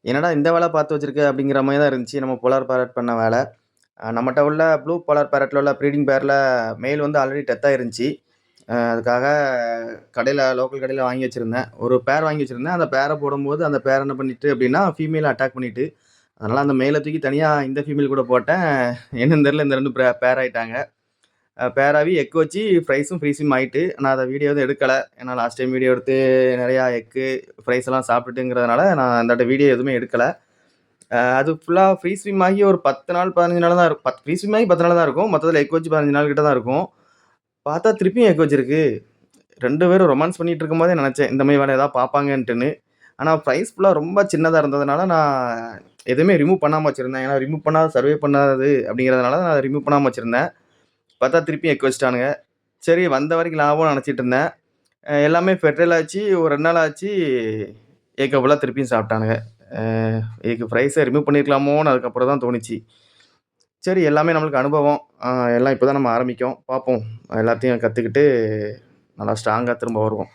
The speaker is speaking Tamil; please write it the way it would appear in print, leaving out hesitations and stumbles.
என்னடா இந்த வேல பார்த்து வச்சிருக்க அப்படிங்கிற மாரி தான் இருந்துச்சு. நம்ம போலார் பேரட் பண்ண வேல. நம்மட்ட உள்ள ப்ளூ போலார் பேரட்ல உள்ள ப்ரீடிங் பேர்ல மேல் வந்து ஆல்ரெடி டெத் ஆயிருந்துச்சு. அதுக்காக லோக்கல் கடையில வாங்கி வச்சிருந்தேன். ஒரு பேர் வாங்கி வச்சிருந்தேன். அந்த பேர போடும்போது அந்த பேர் என்ன பண்ணிட்டு அப்படின்னா, ஃபீமேல அட்டாக் பண்ணிட்டு, அதனால அந்த மேல தூக்கி தனியா இந்த ஃபீமேல் கூட போட்டேன். என்னன்னு தெரியல இந்த 2 பேர் ஆயிட்டாங்க. பேராவி எக் வச்சு ஃப்ரைஸும் ஃப்ரீஸும் ஆயிட்டு. நான் அத வீடியோ எதுவும் எடுக்கல. ஏன்னா லாஸ்ட் டைம் வீடியோ எடுத்து நெறையா எக்கு, ஃப்ரைஸ் எல்லாம் சாப்பிட்டுட்டுங்கிறதுனால நான் அந்த வீடியோ எதுவுமே எடுக்கல. அது ஃபுல்லா ஃப்ரீ ஸ்விம் ஆகி ஒரு 10 நாள், 15 நாள் தான் இருக்கும். ஃப்ரீ ஸ்விம் ஆகி 10 நாள் தான் இருக்கும். மொத்தத்துல எக் வச்சு 15 நாள் கிட்ட தான் இருக்கும். பார்த்தா திருப்பியும் எக் வச்சிருக்கு. 2 பேரும் ரொமான்ஸ் பண்ணிட்டு இருக்கும்போதே நெனச்சேன், இந்த மாரி வேல ஏதாவது பார்ப்பாங்கன்ட்டுன்னு. ஆனா பிரைஸ் ஃபுல்லா ரொம்ப சின்னதா இருந்ததுனால, நான் எதுவுமே ரிமூவ் பண்ணாம வச்சிருந்தேன். ஏன்னா ரிமூவ் பண்ணா சர்வே பண்ணாது அப்படிங்கிறதுனால நான் ரிமூவ் பண்ணாம வச்சிருந்தேன். பார்த்தா திருப்பியும் எக் வச்சுட்டானுங்க. சரி வந்த வரைக்கும் லாபம்னு நெனச்சிட்டு இருந்தேன். எல்லாமே ஃபெர்டைல் ஆச்சு. ஒரு 2 நாள் ஆச்சு. எக்க ஃபுல்லா திருப்பியும் சாப்பிட்டானுங்க. அ இதுக்கு பிரைஸ ரிமூவ் பண்ணியிருக்கலாமோன்னு அதுக்கப்புறம் தான் தோணுச்சு. சரி எல்லாமே நம்மளுக்கு அனுபவம். எல்லாம் இப்ப தான் நம்ம ஆரம்பிக்கோம். பார்ப்போம். எல்லாத்தையும் கத்துக்கிட்டு நல்லா ஸ்ட்ராங்கா திரும்ப வருவோம்.